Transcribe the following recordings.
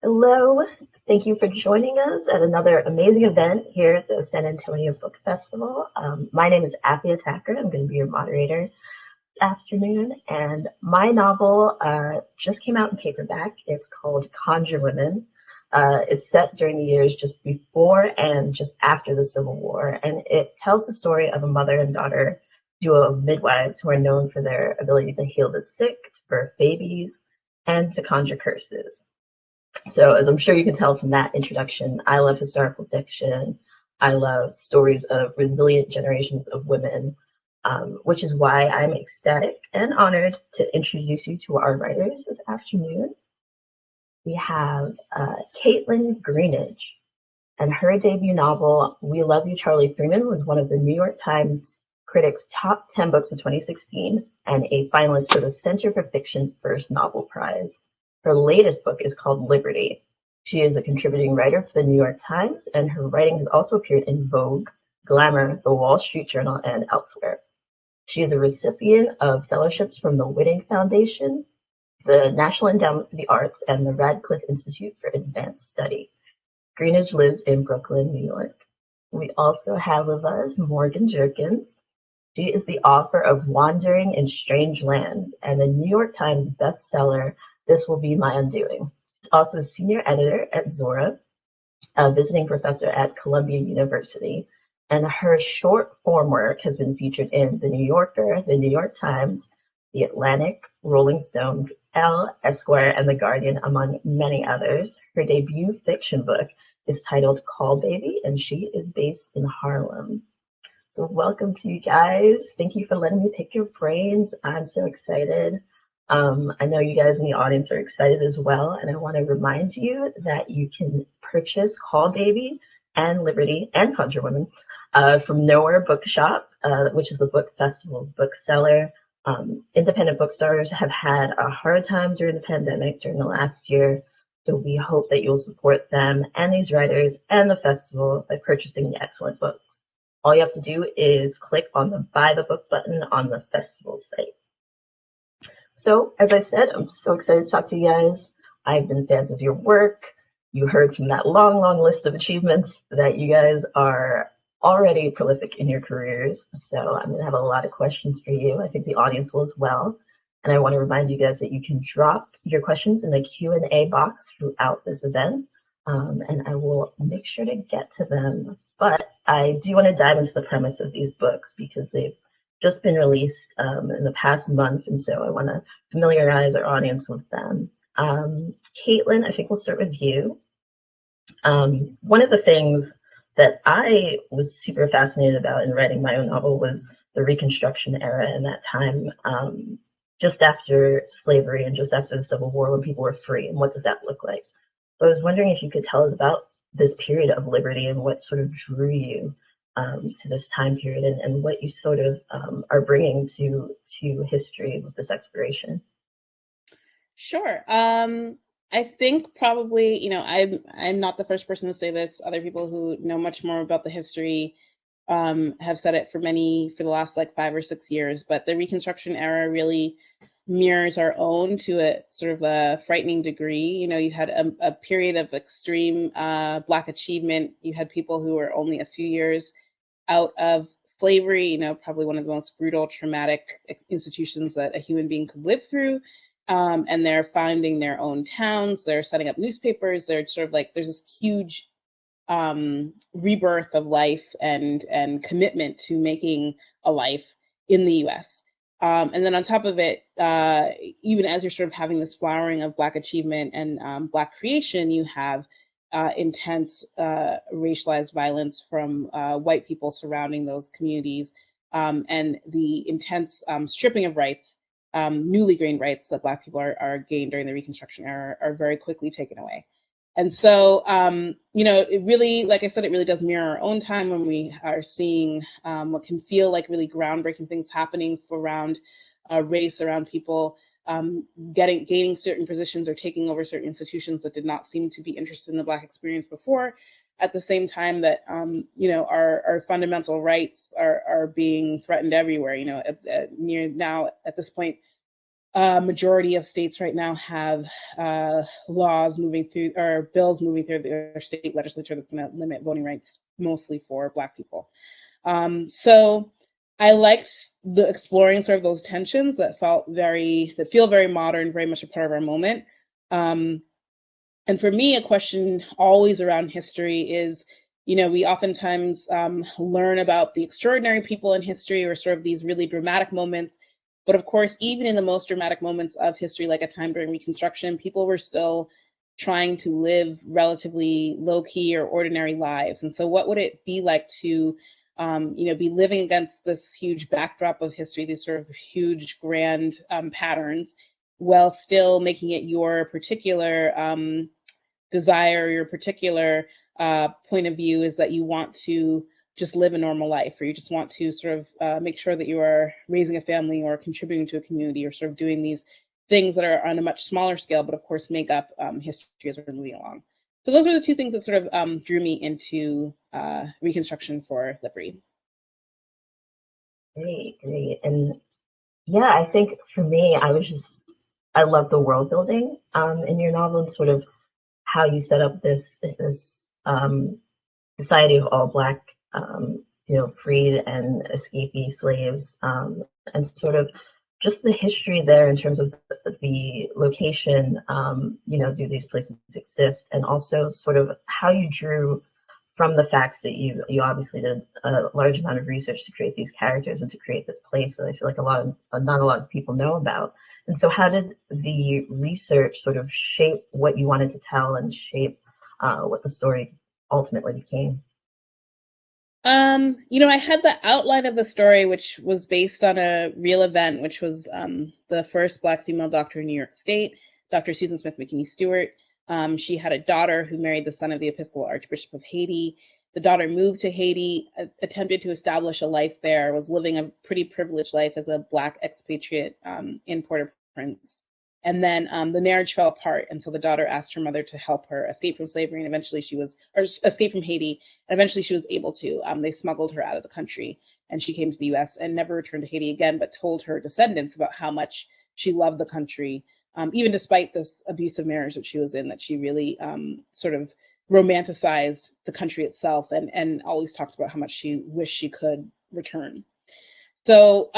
Hello, thank you for joining us at another amazing event here at the San Antonio Book Festival. My name is Afia Atakora. I'm going to be your moderator this afternoon, and my novel just came out in paperback. It's called Conjure Women. It's set during the years just before and just after the Civil War, and it tells the story of a mother and daughter duo of midwives who are known for their ability to heal the sick, to birth babies, and to conjure curses. So, as I'm sure you can tell from that introduction, I love historical fiction. I love stories of resilient generations of women, which is why I'm ecstatic and honored to introduce you to our writers this afternoon. We have Kaitlyn Greenidge, and her debut novel, We Love You, Charlie Freeman, was one of the New York Times Critics' top 10 books of 2016 and a finalist for the Center for Fiction First Novel Prize. Her latest book is called Libertie. She is a contributing writer for the New York Times, and her writing has also appeared in Vogue, Glamour, The Wall Street Journal, and elsewhere. She is a recipient of fellowships from the Whitting Foundation, the National Endowment for the Arts, and the Radcliffe Institute for Advanced Study. Greenidge lives in Brooklyn, New York. We also have with us Morgan Jerkins. She is the author of Wandering in Strange Lands and the New York Times bestseller, This Will Be My Undoing. She's also a senior editor at Zora, a visiting professor at Columbia University, and her short form work has been featured in The New Yorker, The New York Times, The Atlantic, Rolling Stones, Elle, Esquire, and The Guardian, among many others. Her debut fiction book is titled Caul Baby, and she is based in Harlem. So welcome to you guys. Thank you for letting me pick your brains. I'm so excited. I know you guys in the audience are excited as well, and I want to remind you that you can purchase Caul Baby and Libertie and Conjure Women from Nowhere Bookshop, which is the book festival's bookseller. Independent bookstores have had a hard time during the pandemic during the last year, so we hope that you'll support them and these writers and the festival by purchasing the excellent books. All you have to do is click on the Buy the Book button on the festival site. So, as I said, I'm so excited to talk to you guys. I've been fans of your work. You heard from that long, long list of achievements that you guys are already prolific in your careers. So I'm going to have a lot of questions for you. I think the audience will as well. And I want to remind you guys that you can drop your questions in the Q&A box throughout this event, and I will make sure to get to them. But I do want to dive into the premise of these books because they've just been released in the past month, and so I want to familiarize our audience with them. Kaitlyn, I think we'll start with you. One of the things that I was super fascinated about in writing my own novel was the Reconstruction era and that time just after slavery and just after the Civil War when people were free, and what does that look like? So I was wondering if you could tell us about this period of liberty and what sort of drew you to this time period, and what you sort of are bringing to history with this exploration. Sure. I think probably, I'm not the first person to say this. Other people who know much more about the history have said it for the last like 5 or 6 years. But the Reconstruction era really mirrors our own to a sort of a frightening degree. You had a period of extreme Black achievement. You had people who were only a few years out of slavery, probably one of the most brutal, traumatic institutions that a human being could live through. And they're founding their own towns. They're setting up newspapers. They're sort of like, there's this huge rebirth of life and commitment to making a life in the U.S. And then on top of it, even as you're sort of having this flowering of Black achievement and Black creation, you have intense racialized violence from white people surrounding those communities, and the intense stripping of rights, newly gained rights that Black people are gained during the Reconstruction era are very quickly taken away. And so, it really, like I said, it really does mirror our own time when we are seeing what can feel like really groundbreaking things happening around race, around people gaining certain positions or taking over certain institutions that did not seem to be interested in the Black experience before. At the same time that our fundamental rights are being threatened everywhere. Near now at this point, majority of states right now have laws moving through, or bills moving through their state legislature that's going to limit voting rights mostly for Black people. So I liked the exploring sort of those tensions that feel very modern, very much a part of our moment. And for me, a question always around history is, we oftentimes learn about the extraordinary people in history, or sort of these really dramatic moments. But of course, even in the most dramatic moments of history, like a time during Reconstruction, people were still trying to live relatively low-key or ordinary lives. And so what would it be like to be living against this huge backdrop of history, these sort of huge, grand patterns, while still making it your particular desire, your particular point of view is that you want to just live a normal life, or you just want to sort of make sure that you are raising a family or contributing to a community, or sort of doing these things that are on a much smaller scale, but of course make up history as we're moving along. So those are the two things that sort of drew me into Reconstruction for Liberty. Great. And yeah, I think for me, I love the world building in your novel, and sort of how you set up this society of all Black, freed and escapee slaves, and sort of just the history there in terms of the location, do these places exist, and also sort of how you drew from the facts that you obviously did a large amount of research to create these characters and to create this place that I feel like not a lot of people know about. And so how did the research sort of shape what you wanted to tell and shape what the story ultimately became? I had the outline of the story, which was based on a real event, which was the first Black female doctor in New York State, Dr. Susan Smith McKinney Stewart. She had a daughter who married the son of the Episcopal Archbishop of Haiti. The daughter moved to Haiti, attempted to establish a life there, was living a pretty privileged life as a Black expatriate in Port-au-Prince. And then the marriage fell apart, and so the daughter asked her mother to help her escape from slavery, and eventually escape from Haiti, and eventually she was able to. They smuggled her out of the country, and she came to the U.S. and never returned to Haiti again, but told her descendants about how much she loved the country, even despite this abusive marriage that she was in, that she really sort of romanticized the country itself, and always talked about how much she wished she could return. So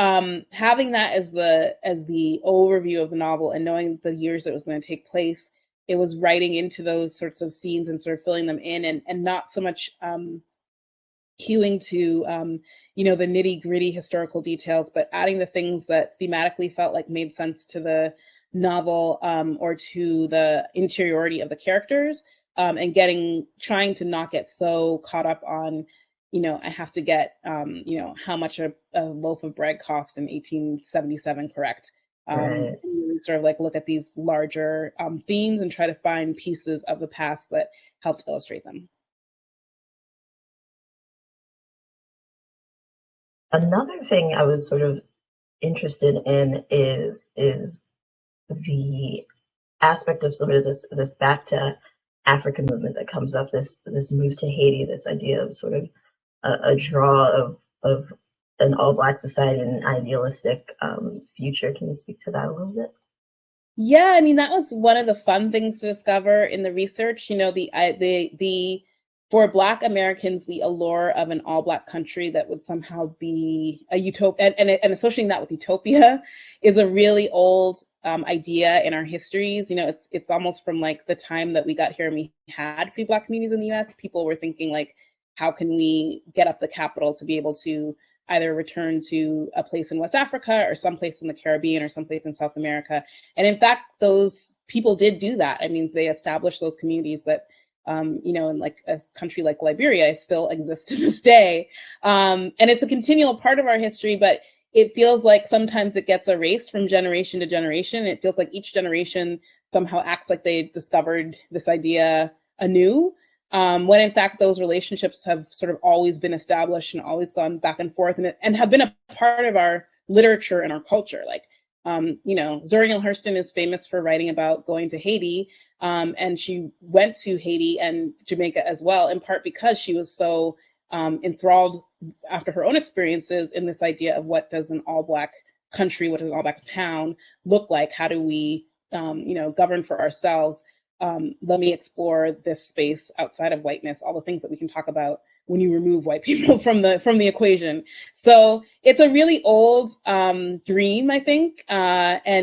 having that as the overview of the novel, and knowing the years that it was going to take place, it was writing into those sorts of scenes and sort of filling them in, and not so much hewing to the nitty gritty historical details, but adding the things that thematically felt like made sense to the novel, or to the interiority of the characters, and trying to not get so caught up on, I have to get, how much a loaf of bread cost in 1877 correct. Right. And really sort of like look at these larger themes and try to find pieces of the past that helped illustrate them. Another thing I was sort of interested in is the aspect of sort of this back to Africa movement that comes up, this move to Haiti, this idea of sort of a draw of an all Black society and an idealistic future. Can you speak to that a little bit? Yeah, I mean, that was one of the fun things to discover in the research. For Black Americans, the allure of an all Black country that would somehow be a utopia, and associating that with utopia, is a really old idea in our histories. It's almost from like the time that we got here and we had free Black communities in the U.S. People were thinking like, how can we get up the capital to be able to either return to a place in West Africa, or someplace in the Caribbean, or someplace in South America. And in fact, those people did do that. I mean, they established those communities that, in like a country like Liberia, still exists to this day. And it's a continual part of our history, but it feels like sometimes it gets erased from generation to generation. It feels like each generation somehow acts like they discovered this idea anew. When in fact those relationships have sort of always been established and always gone back and forth, and have been a part of our literature and our culture. Like, Zora Neale Hurston is famous for writing about going to Haiti, and she went to Haiti and Jamaica as well, in part because she was so enthralled after her own experiences in this idea of what does an all Black country, what does all back to town look like? How do we, govern for ourselves? Let me explore this space outside of whiteness, all the things that we can talk about when you remove white people from the equation. So it's a really old dream, I think, and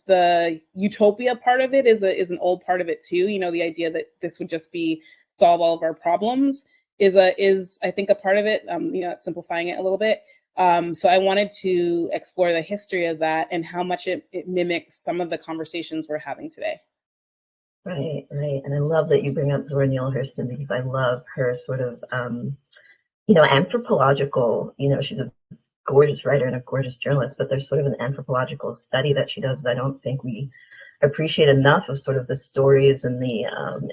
the utopia part of it is an old part of it too. The idea that this would just be solve all of our problems is I think a part of it. Simplifying it a little bit. So I wanted to explore the history of that and how much it mimics some of the conversations we're having today. Right, right. And I love that you bring up Zora Neale Hurston because I love her sort of, anthropological, she's a gorgeous writer and a gorgeous journalist, but there's sort of an anthropological study that she does that I don't think we appreciate enough of sort of the stories and the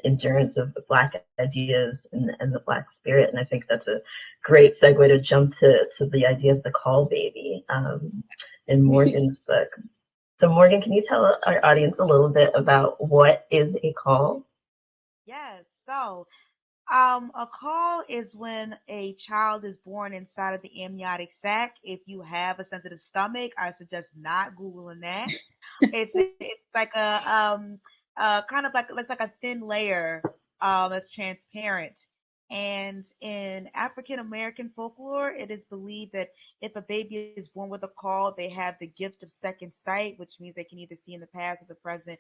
endurance of the Black ideas and the Black spirit. And I think that's a great segue to jump to the idea of the Caul Baby in Morgan's book. So Morgan, can you tell our audience a little bit about what is a caul? Yes. So, a caul is when a child is born inside of the amniotic sac. If you have a sensitive stomach, I suggest not Googling that. It's like a kind of like it's like a thin layer that's transparent. And in African American folklore, it is believed that if a baby is born with a caul, they have the gift of second sight, which means they can either see in the past or the present,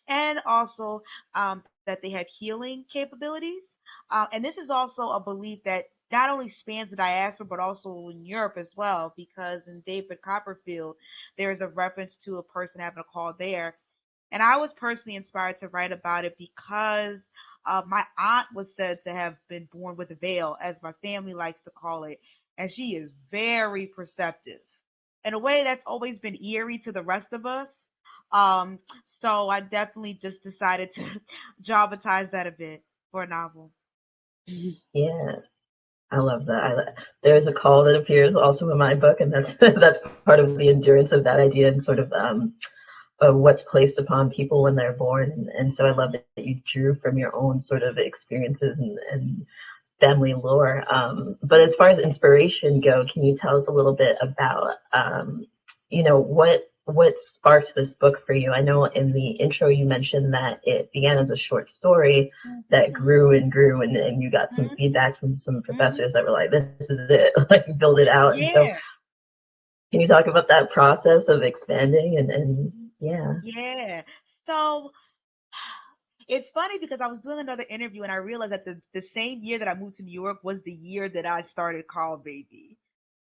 and also that they have healing capabilities. And this is also a belief that not only spans the diaspora but also in Europe as well, because in David Copperfield, there is a reference to a person having a caul there. And I was personally inspired to write about it because my aunt was said to have been born with a veil, as my family likes to call it, and she is very perceptive in a way that's always been eerie to the rest of us. Um, so I definitely just decided to dramatize that a bit for a novel. Yeah, I love that. There's a caul that appears also in my book, and that's that's part of the endurance of that idea and sort of what's placed upon people when they're born. And so I love that you drew from your own sort of experiences and family lore. But as far as inspiration go, can you tell us a little bit about, what sparked this book for you? I know in the intro you mentioned that it began as a short story that Mm-hmm. grew and grew, and you got some feedback from some professors that were like, "This is it, like build it out." And so, Yeah, can you talk about that process of expanding and yeah. yeah. So it's funny because I was doing another interview and I realized that the same year that I moved to New York was the year that I started Caul Baby.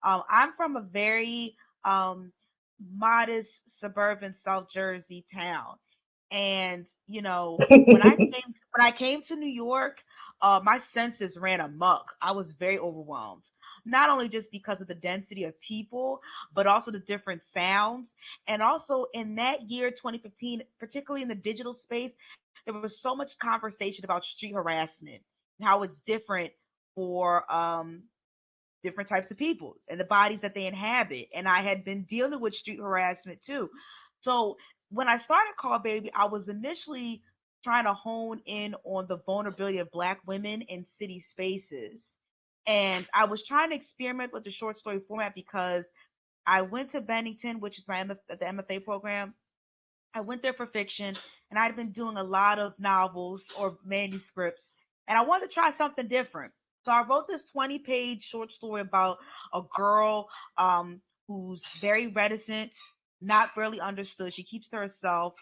I'm from a very um, modest suburban South Jersey town, and when I came to New York, my senses ran amok. I was very overwhelmed. Not only just because of the density of people, but also the different sounds. And also in that year, 2015, particularly in the digital space, there was so much conversation about street harassment and how it's different for different types of people and the bodies that they inhabit. And I had been dealing with street harassment too. So when I started Caul Baby, I was initially trying to hone in on the vulnerability of Black women in city spaces. And I was trying to experiment with the short story format because I went to Bennington, which is the MFA program. I went there for fiction, and I'd been doing a lot of novels or manuscripts, and I wanted to try something different. So I wrote this 20-page short story about a girl who's very reticent, not really understood. She keeps to herself.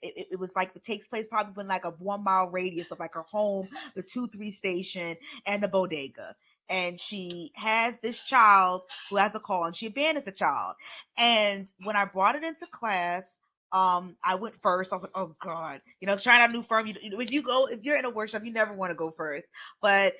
It was like it takes place probably in like a 1 mile radius of like her home, the 2-3 station, and the bodega. And she has this child who has a caul, and she abandons the child. And when I brought it into class, I went first. I was like, oh God, trying out a new firm. If you're in a workshop, you never want to go first. But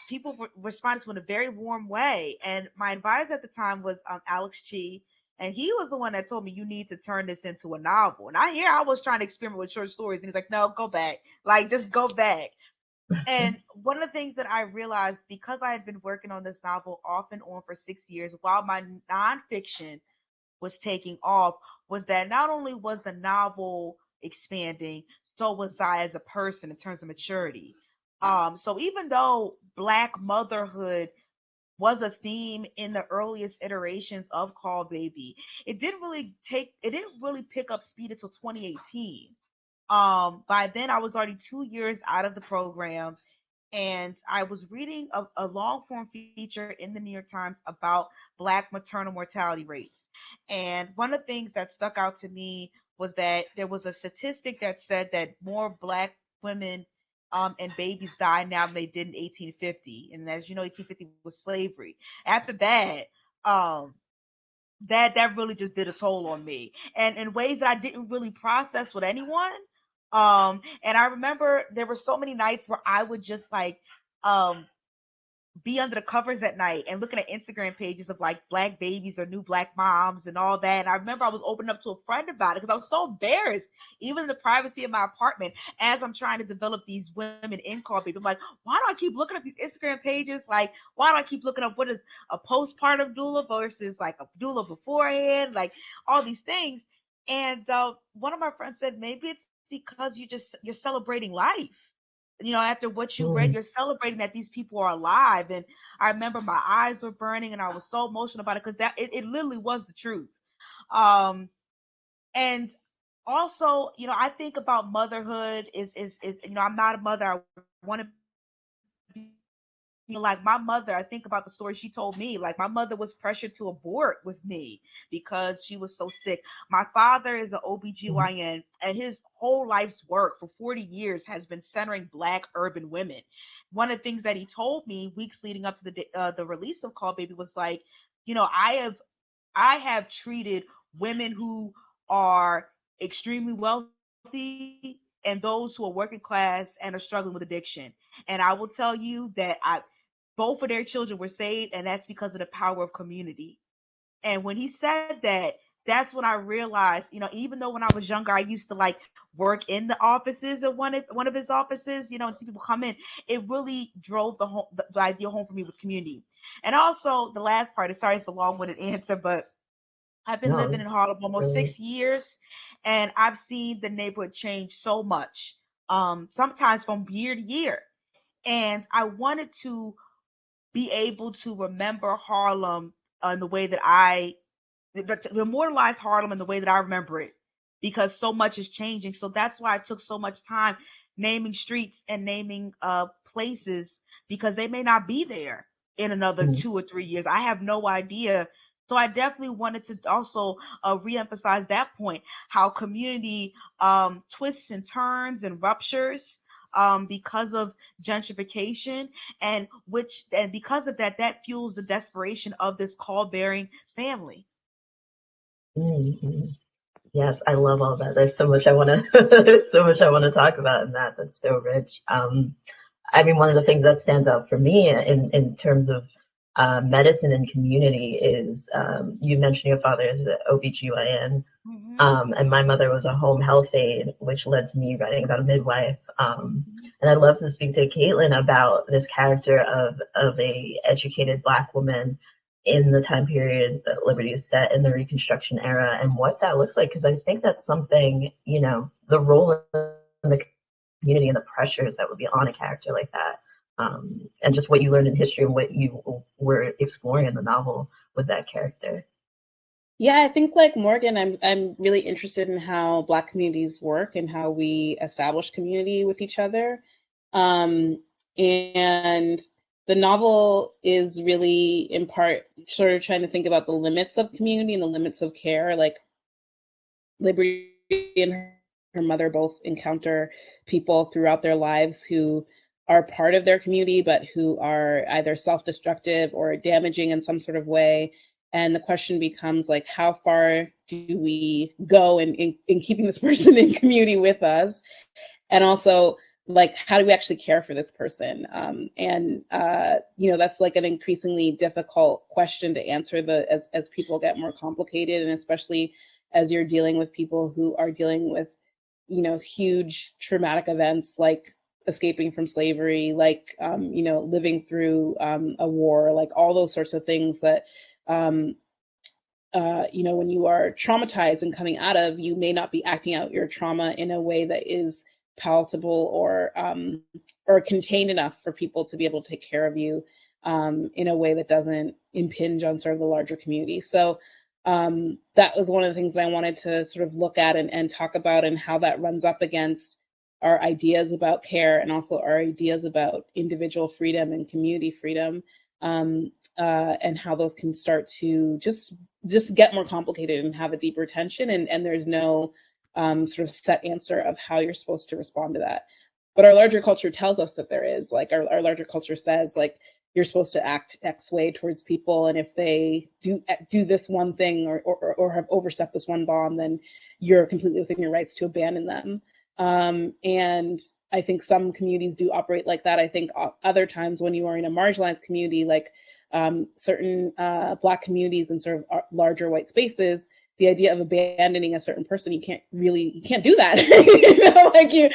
people responded to it in a very warm way. And my advisor at the time was Alex Chi. And he was the one that told me you need to turn this into a novel. And I was trying to experiment with short stories. And he's like, no, go back. Like, just go back. And one of the things that I realized because I had been working on this novel off and on for 6 years, while my nonfiction was taking off, was that not only was the novel expanding, so was I as a person in terms of maturity. So even though Black motherhood was a theme in the earliest iterations of Caul Baby. It didn't really pick up speed until 2018. By then I was already 2 years out of the program, and I was reading a long form feature in the New York Times about Black maternal mortality rates. And one of the things that stuck out to me was that there was a statistic that said that more Black women and babies die now than they did in 1850. And as you know, 1850 was slavery. After that, um, that really just did a toll on me, and in ways that I didn't really process with anyone. And I remember there were so many nights where I would just like um be under the covers at night and looking at Instagram pages of like Black babies or new Black moms and all that. And I remember I was opening up to a friend about it because I was so embarrassed, even in the privacy of my apartment, as I'm trying to develop these women in Caul Baby. I'm like, why do I keep looking up these Instagram pages? Like, why do I keep looking up what is a postpartum doula versus like a doula beforehand? Like all these things. And one of my friends said, maybe it's because you're celebrating life. After what you read, Mm, you're celebrating that these people are alive. And I remember my eyes were burning and I was so emotional about it because it literally was the truth. Um, and also, I think about motherhood is I'm not a mother. I want to be like my mother. I think about the story she told me. Like my mother was pressured to abort with me because she was so sick. My father is an mm, OBGYN, and his whole life's work for 40 years has been centering Black urban women. One of the things that he told me weeks leading up to the release of Caul Baby was like, I have treated women who are extremely wealthy and those who are working class and are struggling with addiction. And I will tell you that both of their children were saved, and that's because of the power of community. And when he said that, that's when I realized, even though when I was younger, I used to like work in the offices of one of his offices, and see people come in. It really drove the idea home for me with community. And also the last part is, sorry, it's a long-winded answer, but I've been no, living this in is Harlem almost really. 6 years, and I've seen the neighborhood change so much. Sometimes from year to year, and I wanted to be able to remember Harlem in the way that to immortalize Harlem in the way that I remember it, because so much is changing. So that's why I took so much time naming streets and naming places, because they may not be there in another Mm, 2 or 3 years. I have no idea. So I definitely wanted to also reemphasize that point, how community twists and turns and ruptures because of gentrification, and because of that fuels the desperation of this call bearing family. mm, mm. Yes, I love all that. There's so much I want to, there's so much I want to talk about in that. That's so rich. I mean, one of the things that stands out for me in terms of medicine and community is you mentioned your father is an OBGYN, Hmm. and my mother was a home health aide, which led to me writing about a midwife. Hmm. And I'd love to speak to Kaitlyn about this character of a educated Black woman in the time period that Libertie is set in the Reconstruction era and what that looks like. Because I think that's something, the role in the community and the pressures that would be on a character like that. And just what you learned in history and what you were exploring in the novel with that character. Yeah, I think like Morgan, I'm really interested in how Black communities work and how we establish community with each other. And the novel is really in part sort of trying to think about the limits of community and the limits of care. Like Liberty and her mother both encounter people throughout their lives who are part of their community, but who are either self-destructive or damaging in some sort of way. And the question becomes like, how far do we go in keeping this person in community with us? And also, like, how do we actually care for this person? That's like an increasingly difficult question to answer as people get more complicated, and especially as you're dealing with people who are dealing with, huge traumatic events like escaping from slavery, like, living through a war, like all those sorts of things that, um, when you are traumatized and coming out of, you may not be acting out your trauma in a way that is palatable or contained enough for people to be able to take care of you. in a way that doesn't impinge on sort of the larger community. So that was one of the things that I wanted to sort of look at and talk about, and how that runs up against our ideas about care and also our ideas about individual freedom and community freedom, and how those can start to just get more complicated and have a deeper tension, and there's no sort of set answer of how you're supposed to respond to that. But our larger culture tells us that there is, like, our larger culture says, like, you're supposed to act X way towards people, and if they do this one thing or have overstepped this one bond, then you're completely within your rights to abandon them. And I think some communities do operate like that. I think other times when you are in a marginalized community, like certain Black communities and sort of larger white spaces, the idea of abandoning a certain person, you can't do that. Like you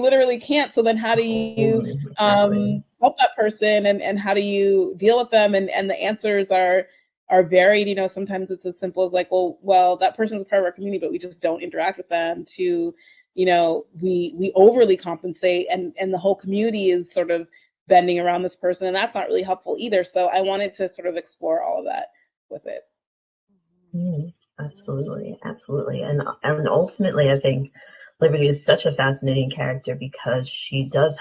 literally can't. So then how do you help that person, and how do you deal with them? And the answers are varied. Sometimes it's as simple as like, well, that person's a part of our community, but we just don't interact with them, to, we overly compensate, and the whole community is sort of bending around this person, and that's not really helpful either. So I wanted to sort of explore all of that with it. Absolutely. And ultimately, I think Libertie is such a fascinating character because she does,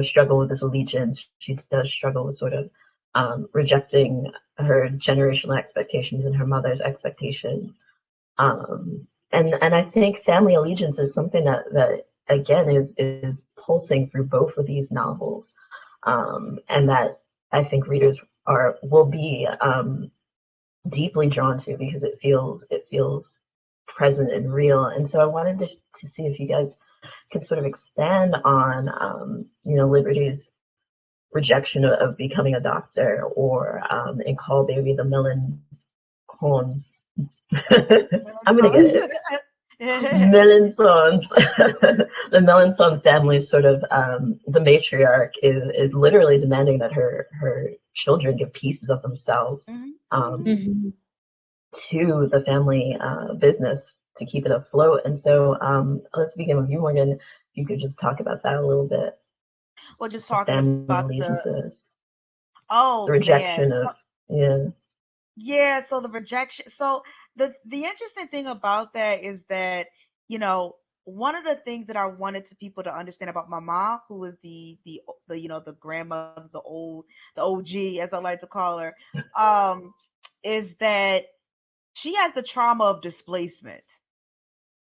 struggle with this allegiance. She does struggle with sort of rejecting her generational expectations and her mother's expectations. And I think family allegiance is something that again is pulsing through both of these novels, and that I think readers will be deeply drawn to, because it feels present and real. And so I wanted to see if you guys could sort of expand on Libertie's rejection of becoming a doctor, or in Caul Baby, the Melancons. I'm gonna get it. Melancons. The Melancon family, sort of the matriarch is literally demanding that her children give pieces of themselves to the family business to keep it afloat. And so let's begin with you, Morgan. If you could just talk about that a little bit. Well, just talking about allegiances. The rejection man. of Yeah, so the rejection. So the interesting thing about that is that, one of the things that I wanted to people to understand about my mom, who is the grandmother, the OG, as I like to call her, is that she has the trauma of displacement.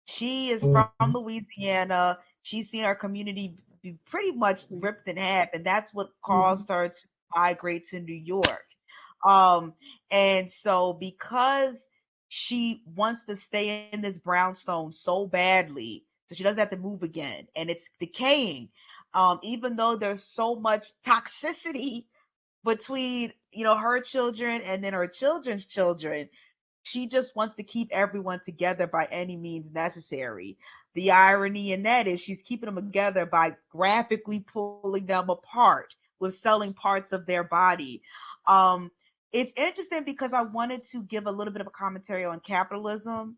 She is from Louisiana. She's seen her community be pretty much ripped in half, and that's what caused her to migrate to New York. And so because she wants to stay in this brownstone so badly, so she doesn't have to move again, and it's decaying, even though there's so much toxicity between, her children and then her children's children, she just wants to keep everyone together by any means necessary. The irony in that is she's keeping them together by graphically pulling them apart with selling parts of their body. It's interesting because I wanted to give a little bit of a commentary on capitalism.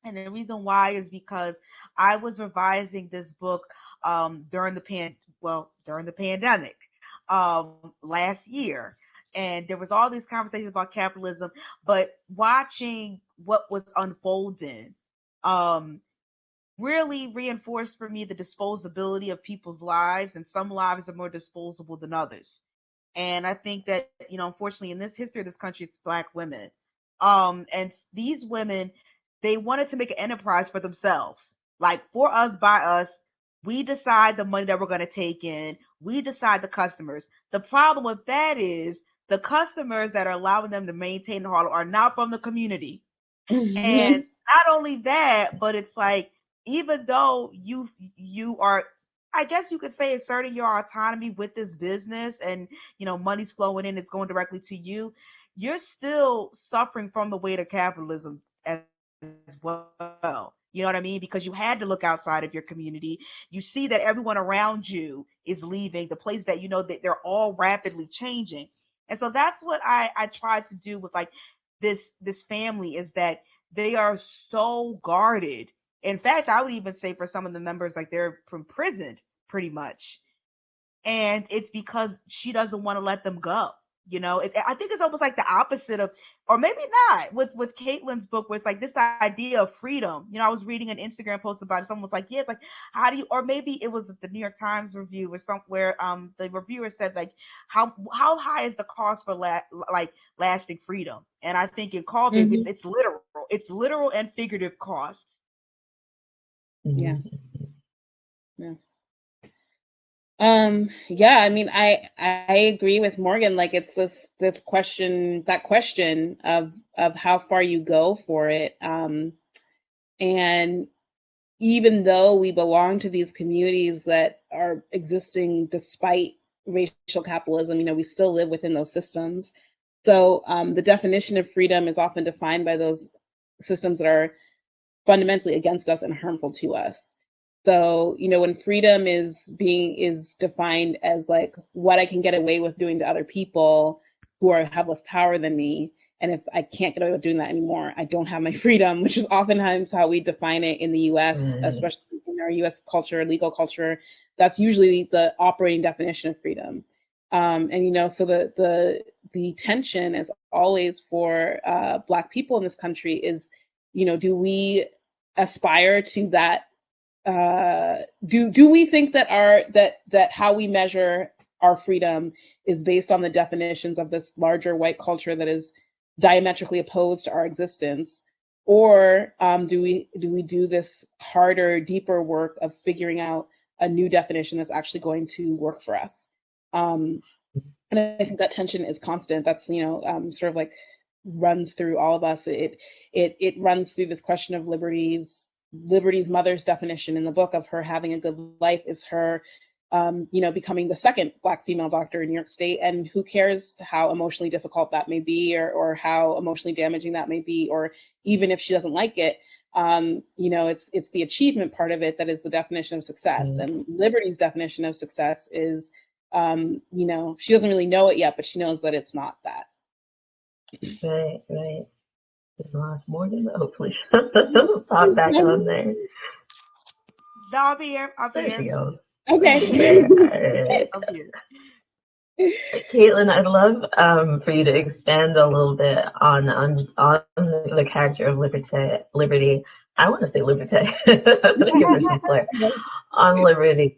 And the reason why is because I was revising this book during the pandemic last year. And there was all these conversations about capitalism, but watching what was unfolding really reinforced for me the disposability of people's lives, and some lives are more disposable than others. And I think that, unfortunately, in this history of this country, it's Black women. And these women, they wanted to make an enterprise for themselves. Like, for us, by us, we decide the money that we're going to take in. We decide the customers. The problem with that is the customers that are allowing them to maintain the Harlem are not from the community. And not only that, but it's like, even though you are, I guess you could say, asserting your autonomy with this business, and money's flowing in, it's going directly to you, you're still suffering from the weight of capitalism as well. You know what I mean? Because you had to look outside of your community. You see that everyone around you is leaving the place that that they're all rapidly changing. And so that's what I tried to do with like this family, is that they are so guarded. In fact, I would even say for some of the members, like, they're imprisoned pretty much. and it's because she doesn't want to let them go. You know, I think it's almost like the opposite of, or maybe not, with Kaitlyn's book, where it's like this idea of freedom. You know, I was reading an Instagram post about it. Someone was like, yeah, it's like, how do you, or maybe it was the New York Times review or somewhere. The reviewer said like, how high is the cost for like lasting freedom? And I think in Caul Baby, Mm-hmm. it's literal and figurative costs. Yeah. Yeah. Yeah, I mean, I agree with Morgan. Like, it's this question, that question of how far you go for it. And even though we belong to these communities that are existing despite racial capitalism, you know, we still live within those systems. So the definition of freedom is often defined by those systems that are fundamentally against us and harmful to us. So, you know, when freedom is defined as like what I can get away with doing to other people who have less power than me, and if I can't get away with doing that anymore, I don't have my freedom, which is oftentimes how we define it in the US, especially in our US culture, legal culture. That's usually the operating definition of freedom. And you know, so the tension is always for Black people in this country is, you know, do we aspire to that? Do we think that that how we measure our freedom is based on the definitions of this larger white culture that is diametrically opposed to our existence, or do we do this harder, deeper work of figuring out a new definition that's actually going to work for us? And I think that tension is constant. That's, you know, sort of like runs through all of us. It runs through this question of Libertie's mother's definition in the book of her having a good life is her, you know, becoming the second Black female doctor in New York State. And who cares how emotionally difficult that may be, or how emotionally damaging that may be, or even if she doesn't like it, you know, it's the achievement part of it that is the definition of success. And Libertie's definition of success is, you know, she doesn't really know it yet, but she knows that it's not that. Right, right. Lost Morgan, hopefully pop back on there. No, I'll be here. There she goes. Okay. Right. Kaitlyn, I'd love for you to expand a little bit on the character of Libertie. I want to say Libertie. Give her some flair. On Libertie.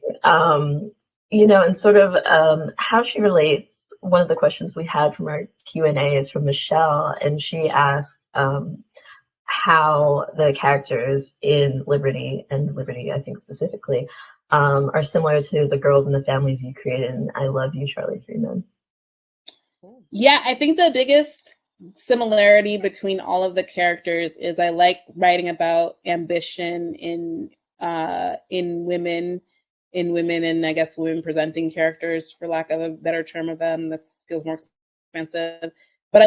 You know, and sort of how she relates. One of the questions we had from our Q&A is from Michelle, and she asks how the characters in Libertie, and Libertie, I think specifically, are similar to the girls and the families you created in I Love You, Charlie Freeman. Yeah, I think the biggest similarity between all of the characters is I like writing about ambition in women, and I guess women presenting characters, for lack of a better term of them, that feels more expensive. But I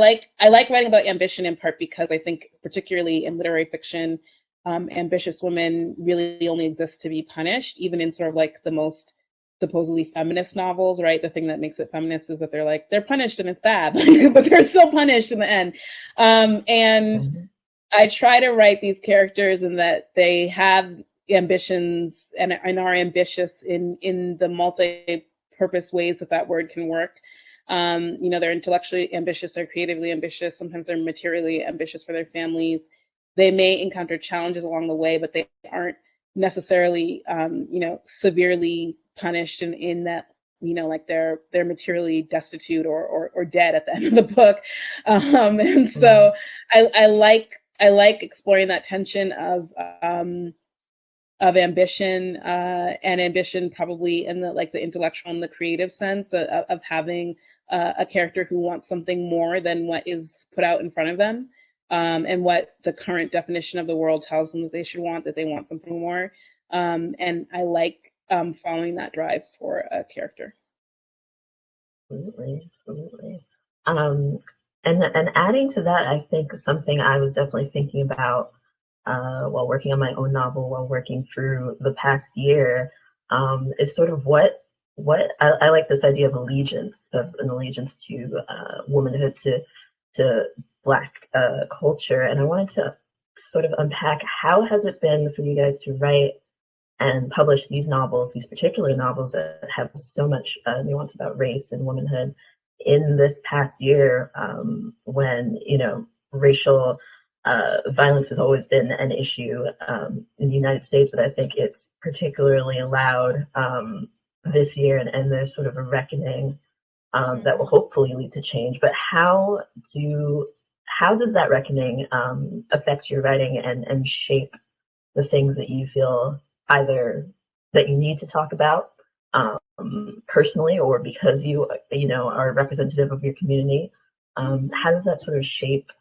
like writing about ambition in part because I think, particularly in literary fiction, ambitious women really only exist to be punished, even in sort of like the most supposedly feminist novels, right? The thing that makes it feminist is that they're punished and it's bad, but they're still punished in the end. And I try to write these characters in that they have ambitions and are ambitious in the multi-purpose ways that word can work. You know, they're intellectually ambitious, they're creatively ambitious, sometimes they're materially ambitious for their families. They may encounter challenges along the way, but they aren't necessarily, you know, severely punished in that, you know, like they're materially destitute or dead at the end of the book. And so I like exploring that tension of ambition, and ambition probably in the intellectual and the creative sense of having a character who wants something more than what is put out in front of them, and what the current definition of the world tells them that they should want, that they want something more. And I like following that drive for a character. Absolutely. And adding to that, I think something I was definitely thinking about while working on my own novel, while working through the past year, is sort of what I like this idea of allegiance, of an allegiance to womanhood, to Black culture, and I wanted to sort of unpack how has it been for you guys to write and publish these novels, these particular novels that have so much nuance about race and womanhood in this past year, when, you know, racial violence has always been an issue in the United States, but I think it's particularly loud this year, and there's sort of a reckoning that will hopefully lead to change. But how does that reckoning affect your writing and shape the things that you feel either that you need to talk about personally, or because you know, are representative of your community? How does that sort of shape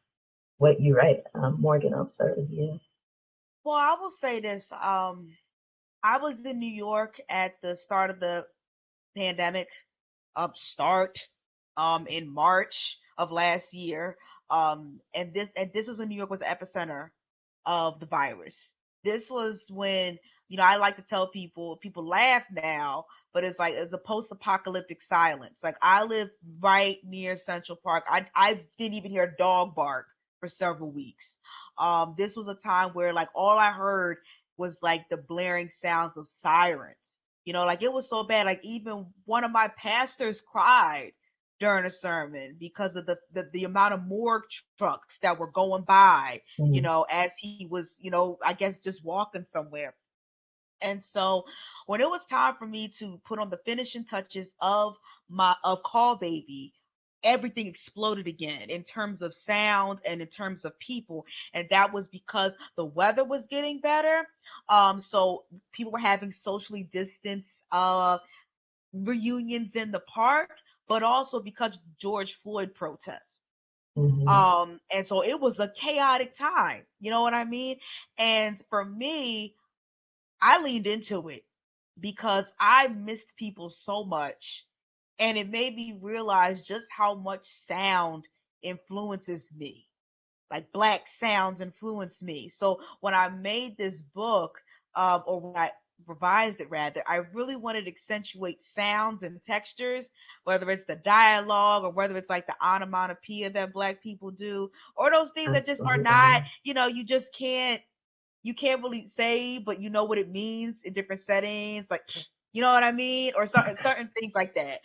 what you write? Morgan, I'll start with you. Well, I will say this. I was in New York at the start of the pandemic, in March of last year. And this was when New York was the epicenter of the virus. This was when, you know, I like to tell people laugh now, but it's like, it's a post-apocalyptic silence. Like, I live right near Central Park. I didn't even hear a dog bark for several weeks. This was a time where, like, all I heard was like the blaring sounds of sirens. You know, like, it was so bad. Like, even one of my pastors cried during a sermon because of the amount of morgue trucks that were going by, you know, as he was, you know, I guess just walking somewhere. And so when it was time for me to put on the finishing touches of Caul Baby, everything exploded again in terms of sound and in terms of people. And that was because the weather was getting better. So people were having socially distanced reunions in the park, but also because George Floyd protests. And so it was a chaotic time, you know what I mean? And for me, I leaned into it because I missed people so much, and it made me realize just how much sound influences me. Like, black sounds influence me. So when I made this book, or when I revised it rather, I really wanted to accentuate sounds and textures, whether it's the dialogue or whether it's like the onomatopoeia that black people do, or those things that just are not, you know, you can't really say, but you know what it means in different settings, like, you know what I mean, or certain things like that.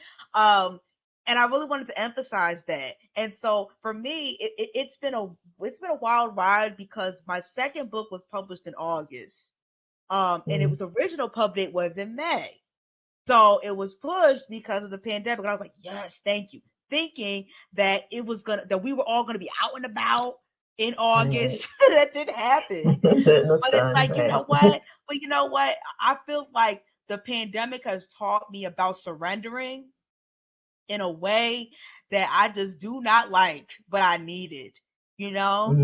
And I really wanted to emphasize that. And so for me, it's been a wild ride because my second book was published in August, and it was original pub date was in May, so it was pushed because of the pandemic. And I was like, yes, thank you, thinking that that we were all gonna be out and about in August. That didn't happen. But it's like, you know what? But you know what? I feel like the pandemic has taught me about surrendering in a way that I just do not like, but I needed. You know,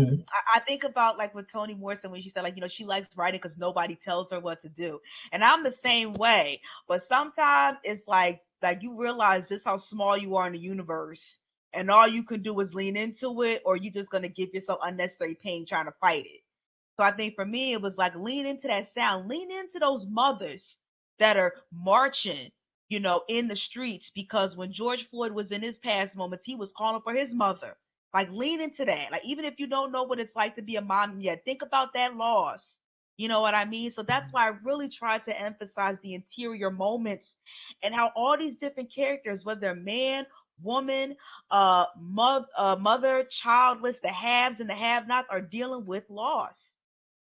I think about, like, with Toni Morrison when she said, like, you know, she likes writing because nobody tells her what to do, and I'm the same way. But sometimes it's like you realize just how small you are in the universe, and all you can do is lean into it, or you're just gonna give yourself unnecessary pain trying to fight it. So I think for me, it was like, lean into that sound, lean into those mothers that are marching, you know, in the streets, because when George Floyd was in his past moments, he was calling for his mother. Like, lean into that. Like, even if you don't know what it's like to be a mom yet, think about that loss. You know what I mean? So that's why I really tried to emphasize the interior moments and how all these different characters, whether they're man, woman, mother, childless, the haves and the have-nots, are dealing with loss.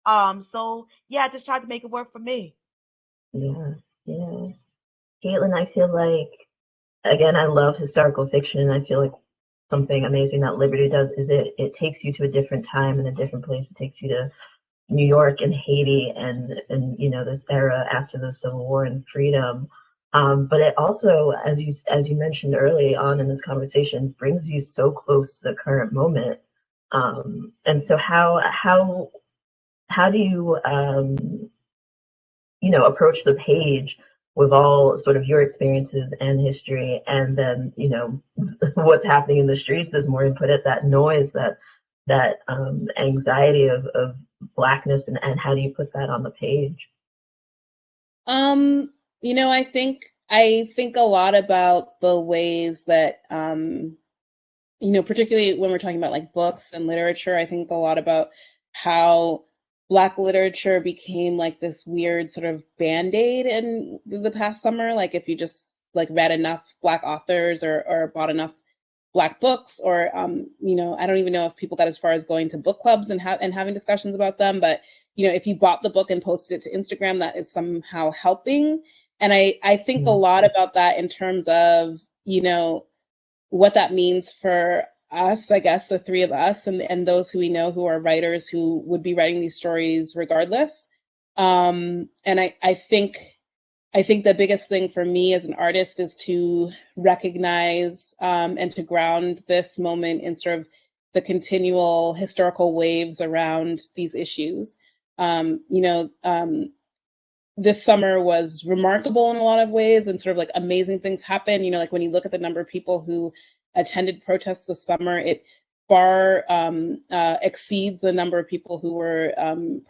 So yeah, I just tried to make it work for me. Yeah, yeah. Kaitlyn, I feel like, again, I love historical fiction, and I feel like something amazing that Libertie does is it takes you to a different time and a different place. It takes you to New York and Haiti and you know, this era after the Civil War and freedom. But it also, as you mentioned early on in this conversation, brings you so close to the current moment. And so how do you you know, approach the page with all sort of your experiences and history, and then, you know, what's happening in the streets, as Morgan put it, that noise, that anxiety of blackness, and how do you put that on the page? You know, I think a lot about the ways that you know, particularly when we're talking about like books and literature, I think a lot about how Black literature became like this weird sort of band-aid in the past summer. Like if you just like read enough Black authors or bought enough Black books, or I don't even know if people got as far as going to book clubs and having discussions about them. But if you bought the book and posted it to Instagram, that is somehow helping. And I think a lot about that in terms of what that means for us, I guess, the three of us and those who we know who are writers who would be writing these stories regardless. And I think the biggest thing for me as an artist is to recognize and to ground this moment in sort of the continual historical waves around these issues. This summer was remarkable in a lot of ways, and sort of like amazing things happen. Like when you look at the number of people who attended protests this summer, it far exceeds the number of people who were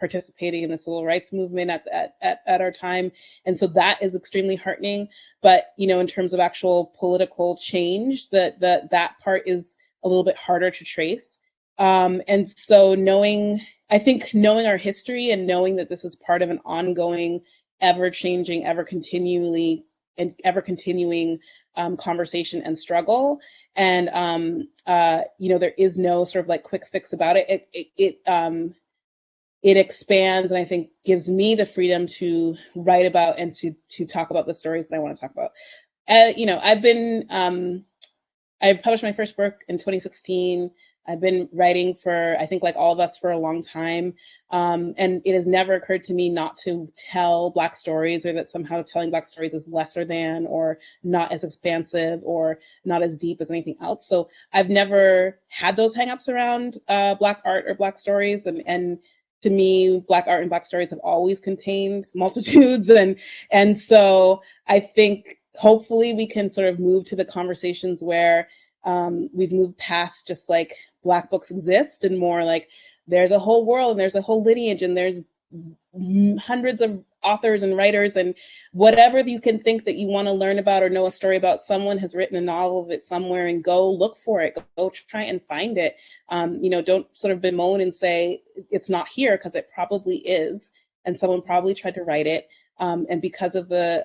participating in the civil rights movement at our time. And so that is extremely heartening. But, in terms of actual political change, that part is a little bit harder to trace. And so I think knowing our history and knowing that this is part of an ongoing, ever-changing, ever-continuing conversation and struggle, and there is no sort of like quick fix about it. It expands, and I think gives me the freedom to write about and to talk about the stories that I want to talk about. I published my first book in 2016. I've been writing for, I think, like all of us, for a long time. And it has never occurred to me not to tell Black stories, or that somehow telling Black stories is lesser than or not as expansive or not as deep as anything else. So I've never had those hangups around Black art or Black stories. And to me, Black art and Black stories have always contained multitudes. And so I think hopefully we can sort of move to the conversations where we've moved past just like Black books exist, and more like there's a whole world and there's a whole lineage and there's hundreds of authors and writers, and whatever you can think that you want to learn about or know a story about, someone has written a novel of it somewhere, and go look for it, go try and find it. Don't sort of bemoan and say it's not here, because it probably is, and someone probably tried to write it. And because of the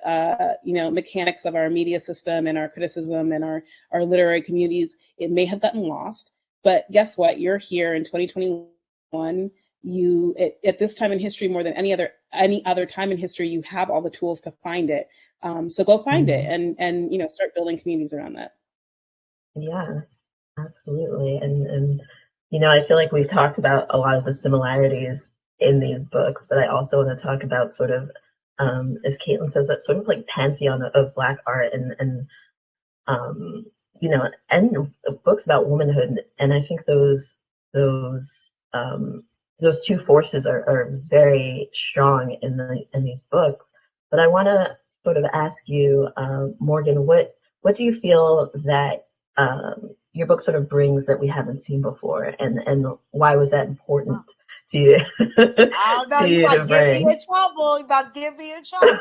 mechanics of our media system and our criticism and our literary communities, it may have gotten lost. But guess what? You're here in 2021. At this time in history, more than any other time in history, you have all the tools to find it. So go find it and start building communities around that. Yeah, absolutely. And I feel like we've talked about a lot of the similarities in these books, but I also want to talk about sort of, as Kaitlyn says, that sort of like pantheon of Black art and books about womanhood. And I think those two forces are very strong in these books. But I want to sort of ask you, Morgan, what do you feel that your book sort of brings that we haven't seen before, and why was that important to you? I don't know, you about to get me in trouble. You about to get me in trouble.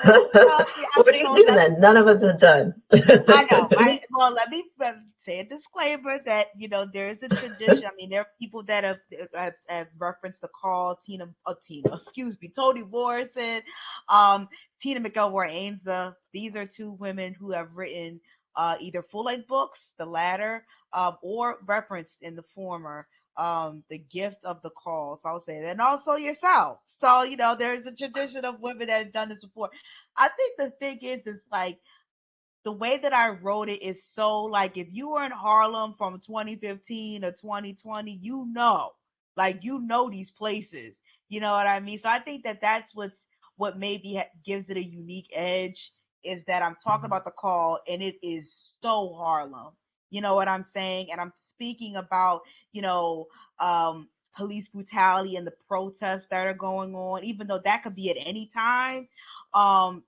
What are you doing then? None of us have done. I know, right? Well, let me say a disclaimer that, there is a tradition. I mean, there are people that have referenced the Caul, Toni Morrison, Tina McElroy Ainza. These are two women who have written either full-length books, the latter, or referenced in the former, the gift of the Caul. So I'll say that. And also yourself. So, there's a tradition of women that have done this before. I think the thing is like, the way that I wrote it is so like, if you were in Harlem from 2015 to 2020, these places, you know what I mean? So I think that that's what maybe gives it a unique edge, is that I'm talking about the Caul and it is so Harlem. You know what I'm saying? And I'm speaking about, police brutality and the protests that are going on, even though that could be at any time. I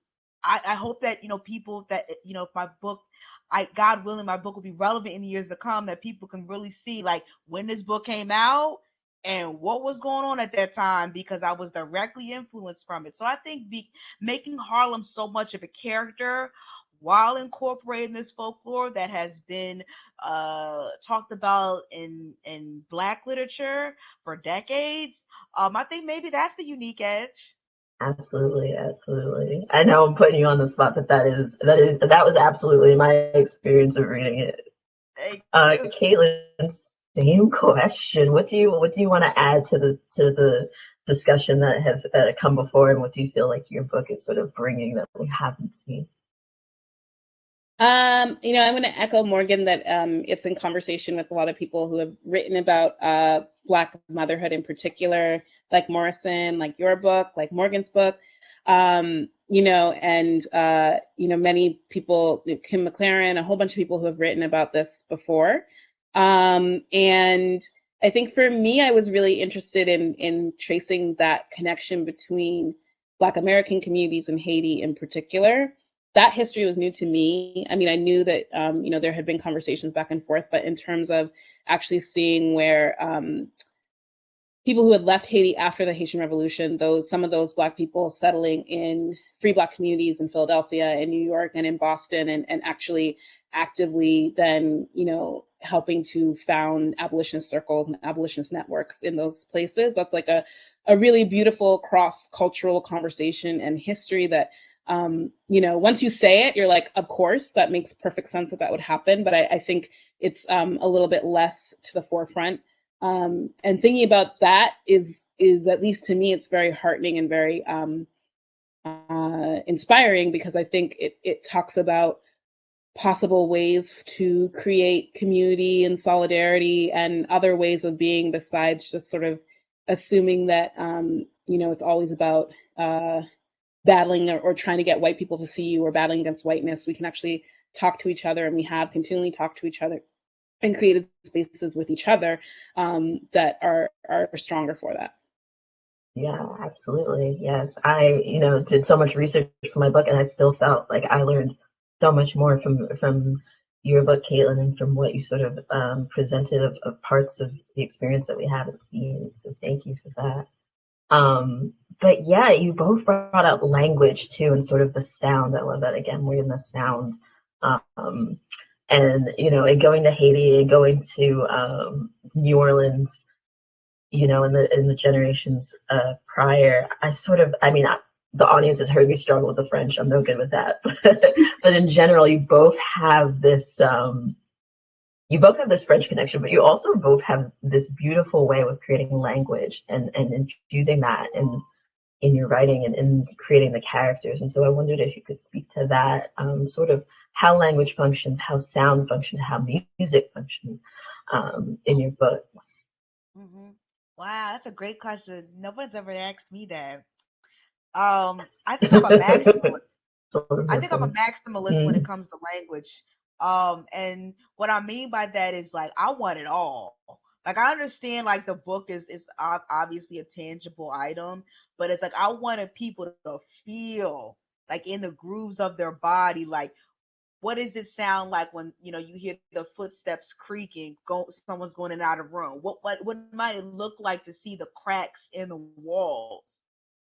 hope that, people that, if my book, God willing, my book will be relevant in the years to come, that people can really see like when this book came out and what was going on at that time, because I was directly influenced from it. So I think making Harlem so much of a character while incorporating this folklore that has been talked about in Black literature for decades. I think maybe that's the unique edge. Absolutely, absolutely. I know I'm putting you on the spot, but that was absolutely my experience of reading it. Thank you. Kaitlyn, same question. What do you want to add to the discussion that has come before, and what do you feel like your book is sort of bringing that we haven't seen? I'm going to echo Morgan that it's in conversation with a lot of people who have written about Black motherhood in particular, like Morrison, like your book, like Morgan's book. And many people, Kim McLaren, a whole bunch of people who have written about this before. And I think for me, I was really interested in tracing that connection between Black American communities in Haiti in particular. That history was new to me. I mean, I knew that, there had been conversations back and forth, but in terms of actually seeing where people who had left Haiti after the Haitian Revolution, some of those Black people settling in free Black communities in Philadelphia and New York and in Boston, and actually actively then, helping to found abolitionist circles and abolitionist networks in those places. That's like a really beautiful cross-cultural conversation and history that, once you say it, you're like, of course, that makes perfect sense that would happen. But I think it's a little bit less to the forefront. And thinking about that is at least to me, it's very heartening and very inspiring, because I think it talks about possible ways to create community and solidarity and other ways of being besides just sort of assuming that, it's always about battling or trying to get white people to see you, or battling against whiteness. We can actually talk to each other, and we have continually talked to each other and created spaces with each other that are stronger for that. Yeah, absolutely. Yes. I, did so much research for my book, and I still felt like I learned so much more from your book, Kaitlyn, and from what you sort of presented of parts of the experience that we haven't seen. So thank you for that. But yeah, you both brought up language too, and sort of the sound. I love that. Again, we're in the sound. And and going to Haiti and going to New Orleans, in the generations prior, the audience has heard me struggle with the French. I'm no good with that, but in general, you both have this French connection, but you also both have this beautiful way of creating language and infusing that in your writing and in creating the characters. And so I wondered if you could speak to that, sort of how language functions, how sound functions, how music functions in your books. Mm-hmm. Wow, that's a great question. Nobody's ever asked me that. I think I'm a maximalist. I think I'm a maximalist when it comes to language. And what I mean by that is like I want it all. Like I understand like the book is obviously a tangible item, but it's like I wanted people to feel like in the grooves of their body, like what does it sound like when you hear the footsteps creaking, someone's going in and out of room? What might it look like to see the cracks in the walls?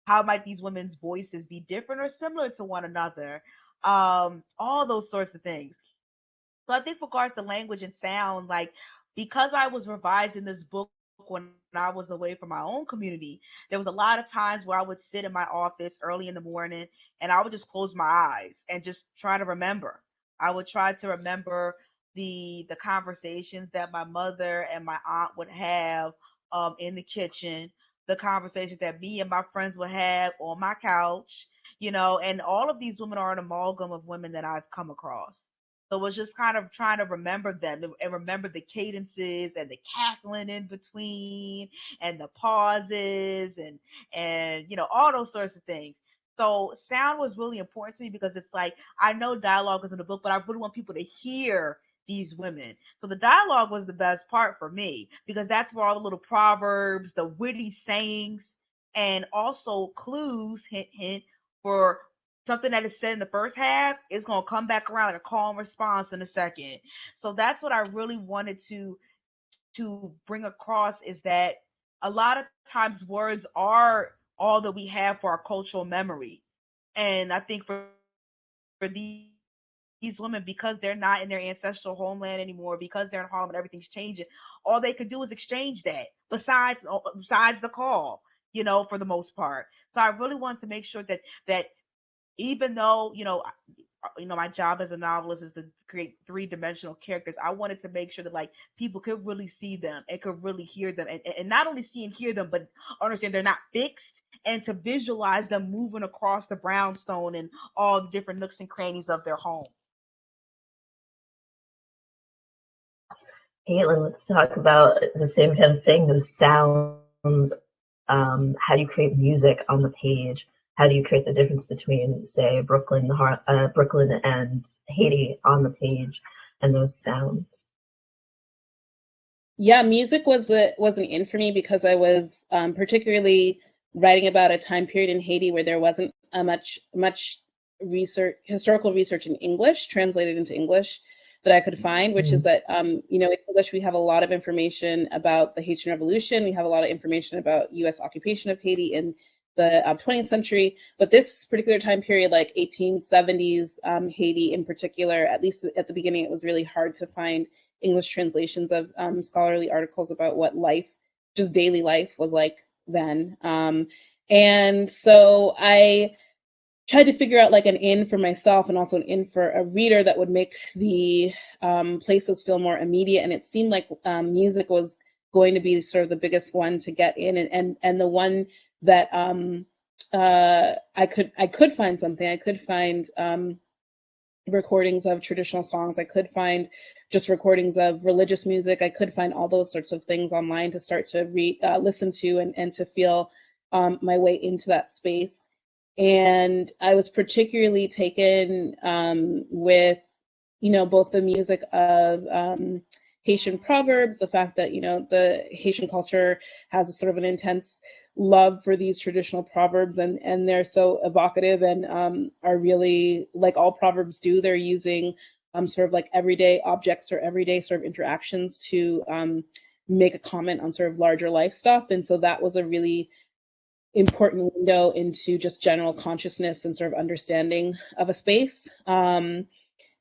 How might these women's voices be different or similar to one another? All those sorts of things. So I think, regards to language and sound, like because I was revising this book when I was away from my own community, there was a lot of times where I would sit in my office early in the morning and I would just close my eyes and just try to remember. I would try to remember the conversations that my mother and my aunt would have in the kitchen, the conversations that me and my friends would have on my couch, and all of these women are an amalgam of women that I've come across. So it was just kind of trying to remember them and remember the cadences and the cackling in between and the pauses and all those sorts of things. So sound was really important to me because it's like I know dialogue is in the book, but I really want people to hear these women. So the dialogue was the best part for me because that's where all the little proverbs, the witty sayings, and also clues, hint hint, for something that is said in the first half is going to come back around like a calm response in a second. So that's what I really wanted to bring across, is that a lot of times words are all that we have for our cultural memory. And I think for these these women, because they're not in their ancestral homeland anymore, because they're in Harlem and everything's changing, all they could do is exchange that. Besides the call, for the most part. So I really wanted to make sure that even though my job as a novelist is to create three-dimensional characters, I wanted to make sure that like people could really see them and could really hear them, and not only see and hear them, but understand they're not fixed, and to visualize them moving across the brownstone and all the different nooks and crannies of their home. Kaitlyn, let's talk about the same kind of thing, those sounds. How do you create music on the page? How do you create the difference between, say, Brooklyn and Haiti on the page, and those sounds? Yeah, music was an in for me because I was particularly writing about a time period in Haiti where there wasn't much historical research in English, translated into English, that I could find, which is that, in English, we have a lot of information about the Haitian Revolution. We have a lot of information about U.S. occupation of Haiti in the 20th century. But this particular time period, like 1870s Haiti in particular, at least at the beginning, it was really hard to find English translations of scholarly articles about what life, just daily life, was like then. And so I tried to figure out like an in for myself and also an in for a reader that would make the places feel more immediate. And it seemed like music was going to be sort of the biggest one to get in, and the one that I could find something. I could find recordings of traditional songs. I could find just recordings of religious music. I could find all those sorts of things online to start to listen to and to feel my way into that space. And I was particularly taken with, both the music of Haitian proverbs, the fact that, the Haitian culture has a sort of an intense love for these traditional proverbs, and they're so evocative and are really, like all proverbs do, they're using sort of like everyday objects or everyday sort of interactions to make a comment on sort of larger life stuff. And so that was a really important window into just general consciousness and sort of understanding of a space. And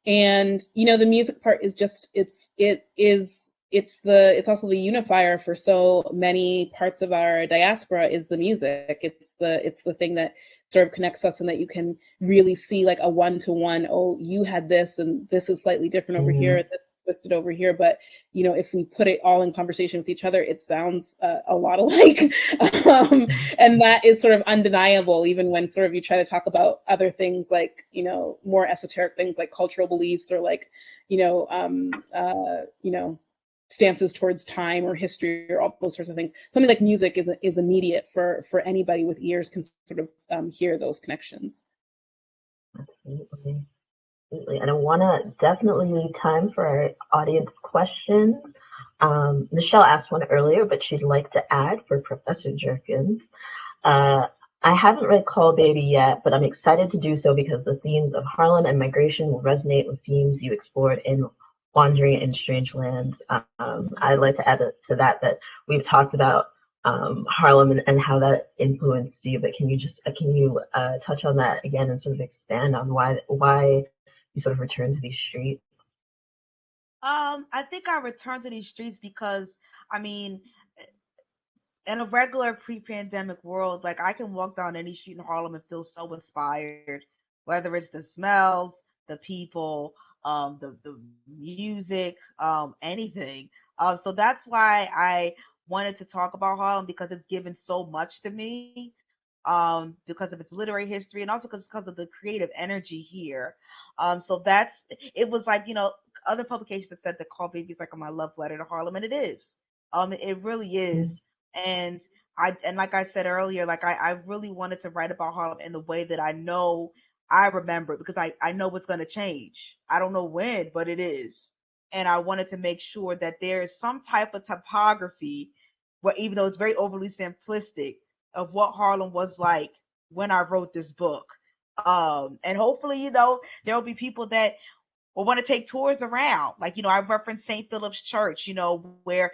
the music part is just it's also the unifier for so many parts of our diaspora is the music. It's the thing that sort of connects us, and that you can really see like a one-to-one. Oh, you had this, and this is slightly different over here. This is twisted over here, but if we put it all in conversation with each other, it sounds a lot alike. And that is sort of undeniable, even when sort of you try to talk about other things like more esoteric things like cultural beliefs or like stances towards time or history or all those sorts of things. Something like music is immediate for anybody with ears can sort of hear those connections. Absolutely. And I want to definitely leave time for our audience questions. Michelle asked one earlier, but she'd like to add for Professor Jerkins. I haven't read Caul Baby yet, but I'm excited to do so because the themes of Harlem and migration will resonate with themes you explored in Wandering in Strange Lands. I'd like to add to that we've talked about Harlem and how that influenced you, but can you touch on that again and sort of expand on why you sort of return to these streets? I think I returned to these streets because, in a regular pre-pandemic world, like I can walk down any street in Harlem and feel so inspired, whether it's the smells, the people, the music, anything. So that's why I wanted to talk about Harlem, because it's given so much to me, because of its literary history and also because of the creative energy here. So it was like, other publications have said that Caul Baby is like my love letter to Harlem, and it is. It really is. And like I said earlier, like I really wanted to write about Harlem in the way that I know I remember it, because I know it's going to change. I don't know when, but it is. And I wanted to make sure that there is some type of topography, where even though it's very overly simplistic, of what Harlem was like when I wrote this book. And hopefully, there will be people that will want to take tours around. Like, I referenced St. Philip's Church, where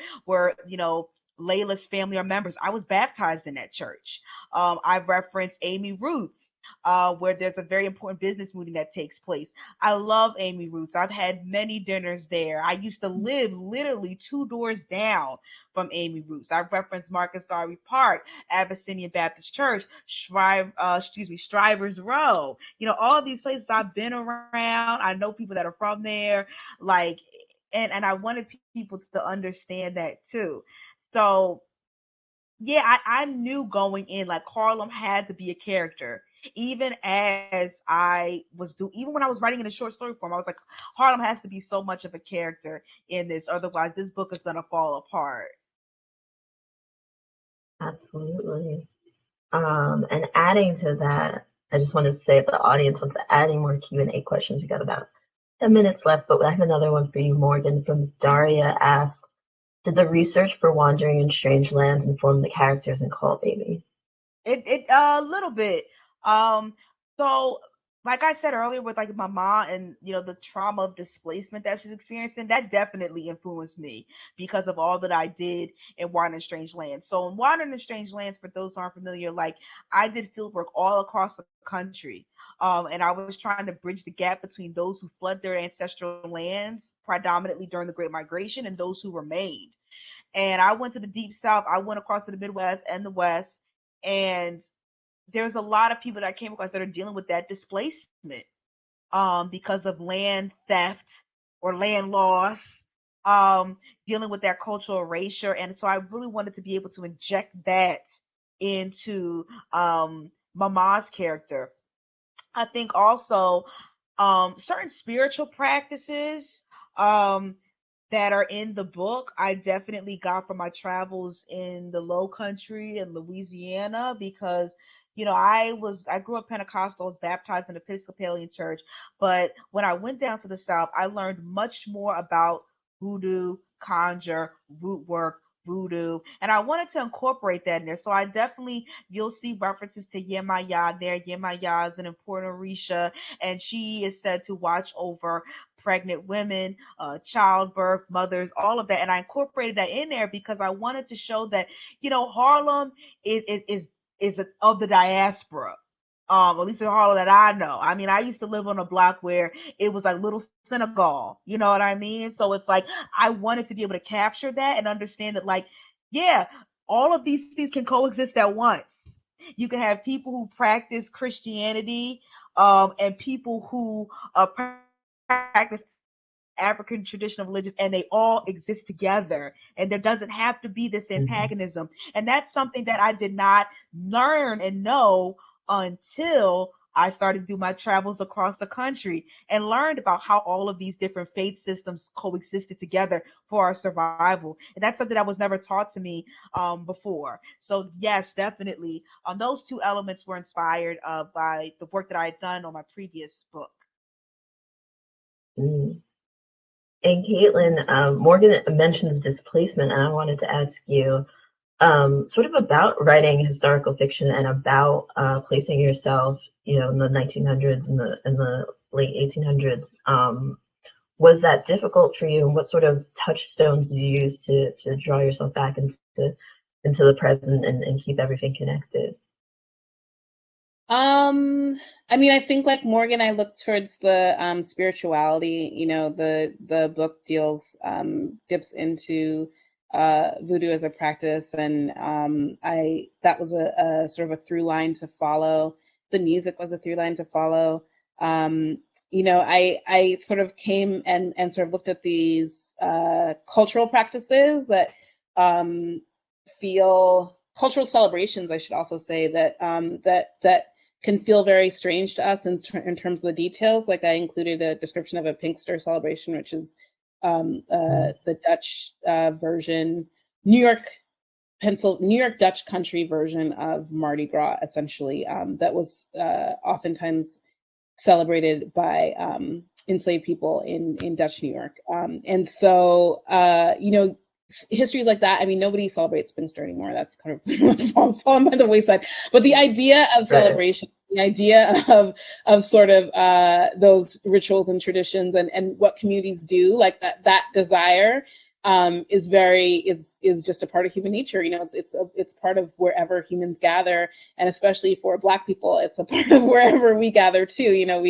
Laila's family or members. I was baptized in that church. I referenced Amy Roots, where there's a very important business meeting that takes place. I love Amy Roots. I've had many dinners there. I used to live literally 2 doors down from Amy Roots. I referenced Marcus Garvey Park, Abyssinian Baptist Church, Strivers Row. You know, all these places I've been around. I know people that are from there. Like, and I wanted people to understand that too. So yeah, I knew going in, like, Harlem had to be a character. Even as even when I was writing in a short story form, I was like, Harlem has to be so much of a character in this, otherwise this book is gonna fall apart. Absolutely. And adding to that, I just want to say if the audience wants to add any more Q&A questions, we got about 10 minutes left, but I have another one for you, Morgan, from Daria asks, did the research for Wandering in Strange Lands inform the characters in Caul Baby? It a little bit. So like I said earlier, with like my mom and the trauma of displacement that she's experiencing, that definitely influenced me because of all that I did in Wandering in Strange Lands. So in Wandering in Strange Lands, for those who aren't familiar, like, I did field work all across the country. And I was trying to bridge the gap between those who fled their ancestral lands predominantly during the Great Migration and those who remained. And I went to the Deep South. I went across to the Midwest and the West, and there's a lot of people that I came across that are dealing with that displacement because of land theft or land loss, dealing with that cultural erasure. And so I really wanted to be able to inject that into Mama's character. I think also certain spiritual practices that are in the book, I definitely got from my travels in the Low Country and Louisiana, because I grew up Pentecostal, was baptized in Episcopalian church, but when I went down to the South, I learned much more about voodoo, conjure, root work, voodoo, and I wanted to incorporate that in there. So you'll see references to Yemaya there. Yemaya is an important Orisha, and she is said to watch over pregnant women, childbirth, mothers, all of that. And I incorporated that in there because I wanted to show that, Harlem is of the diaspora. At least in Harlem that I know. I mean, I used to live on a block where it was like little Senegal, you know what I mean? So it's like, I wanted to be able to capture that and understand that, like, yeah, all of these things can coexist at once. You can have people who practice Christianity, and people who practice African traditional religions, and they all exist together. And there doesn't have to be this antagonism. And that's something that I did not learn and know until I started to do my travels across the country and learned about how all of these different faith systems coexisted together for our survival. And that's something that was never taught to me before. So yes, definitely. Those two elements were inspired by the work that I had done on my previous book. Mm. And Kaitlyn, Morgan mentions displacement, and I wanted to ask you sort of about writing historical fiction and about placing yourself, in the 1900s and the late 1800s. Was that difficult for you, and what sort of touchstones do you use to draw yourself back into the present and keep everything connected? I mean, I think like Morgan, I look towards the spirituality. The book dips into voodoo as a practice, and that was a sort of a through line to follow. The music was a through line to follow. I sort of came and sort of looked at these cultural practices that feel cultural celebrations, I should also say, that that can feel very strange to us in terms of the details. Like, I included a description of a Pinkster celebration, which is the Dutch version, New York Dutch country version of Mardi Gras, essentially, that was oftentimes celebrated by enslaved people in Dutch New York. And so, histories like that, I mean, nobody celebrates Spinster anymore. That's kind of fallen by the wayside. But the idea of celebration, the idea of sort of those rituals and traditions and what communities do, like that desire is just a part of human nature. You know, it's part of wherever humans gather, and especially for Black people, it's a part of wherever we gather too. You know,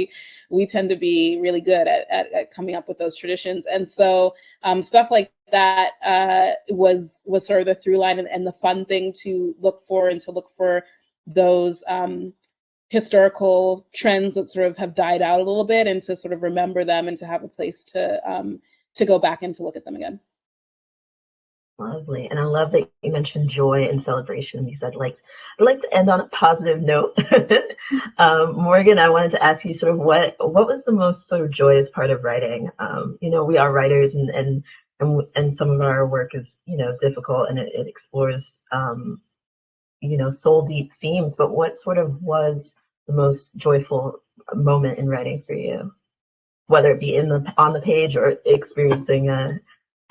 we tend to be really good at coming up with those traditions, and so stuff like that was sort of the through line and the fun thing to look for, and to look for those historical trends that sort of have died out a little bit, and to sort of remember them, and to have a place to go back and to look at them again. Lovely. And I love that you mentioned joy and celebration, because I'd like to end on a positive note. Morgan, I wanted to ask you sort of what was the most sort of joyous part of writing? You know, we are writers, and some of our work is, you know, difficult, and it explores you know, soul deep themes, but what sort of was the most joyful moment in writing for you? Whether it be on the page or experiencing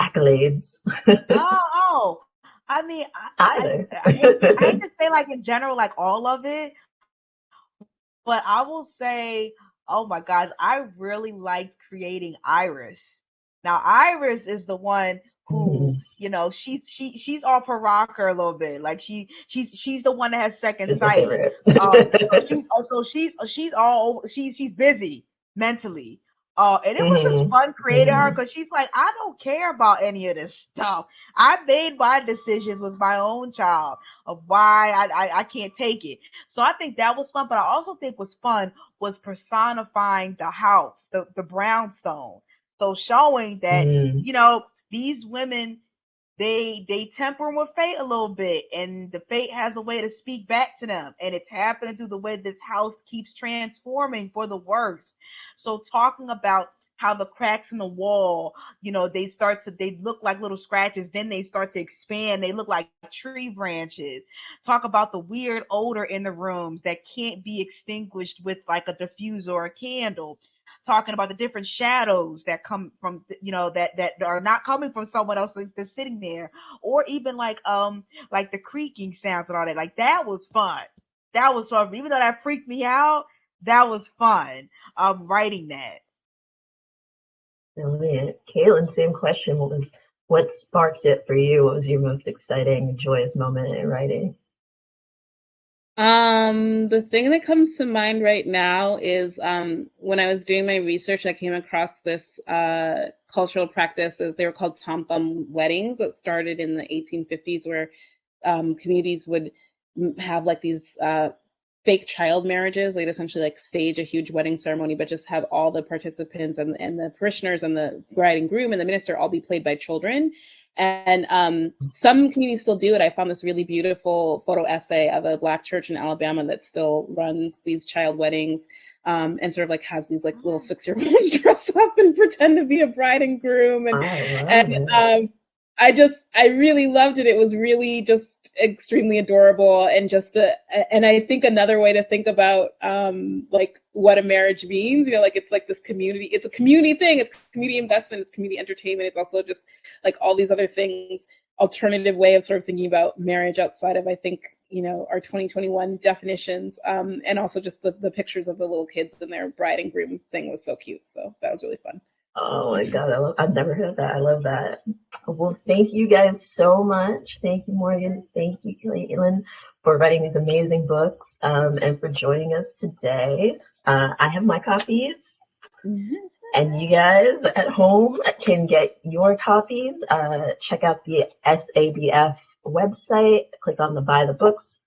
accolades. Oh, I mean, Either. I hate to say like in general, like all of it, but I will say, oh my gosh, I really liked creating Iris. Now, Iris is the one who, you know, she's off her rocker a little bit. Like she's the one that has second sight. She's busy mentally. And it was just fun creating her, because she's like, I don't care about any of this stuff. I made my decisions with my own child of why I can't take it. So I think that was fun. But I also think was fun was personifying the house, the brownstone. So showing that, you know, these women, they temper with fate a little bit, and the fate has a way to speak back to them, and it's happening through the way this house keeps transforming for the worse. So talking about how the cracks in the wall, you know, they look like little scratches, then they start to expand, they look like tree branches. Talk about the weird odor in the rooms that can't be extinguished with like a diffuser or a candle. Talking about the different shadows that come from, you know, that are not coming from someone else that's sitting there, or even like the creaking sounds and all that. Like that was fun. That was fun. Even though that freaked me out, that was fun. Writing that. Brilliant. Kaitlyn, same question. What sparked it for you? What was your most exciting, joyous moment in writing? The thing that comes to mind right now is when I was doing my research, I came across this cultural practice, as they were called tom thumb weddings, that started in the 1850s, where communities would have like these fake child marriages. They'd essentially like stage a huge wedding ceremony, but just have all the participants and the parishioners and the bride and groom and the minister all be played by children. And some communities still do it. I found this really beautiful photo essay of a Black church in Alabama that still runs these child weddings, and sort of like has these like little 6-year-olds dress up and pretend to be a bride and groom. I really loved it. It was really just extremely adorable, and and I think another way to think about like what a marriage means, you know, like it's like this community, it's a community thing, it's community investment, it's community entertainment, it's also just like all these other things, alternative way of sort of thinking about marriage outside of, I think, you know, our 2021 definitions, and also just the pictures of the little kids and their bride and groom thing was so cute. So that was really fun. Oh my God, I've never heard that. I love that. Well, thank you guys so much. Thank you, Morgan. Thank you, Kaitlyn, for writing these amazing books, and for joining us today. I have my copies, and you guys at home can get your copies. Check out the SABF website, click on the Buy the Books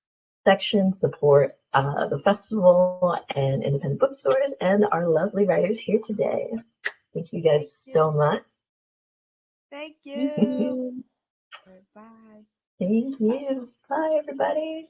section, support the festival and independent bookstores and our lovely writers here today. Thank you guys so much. Thank you. Bye. Thank you. Bye, everybody.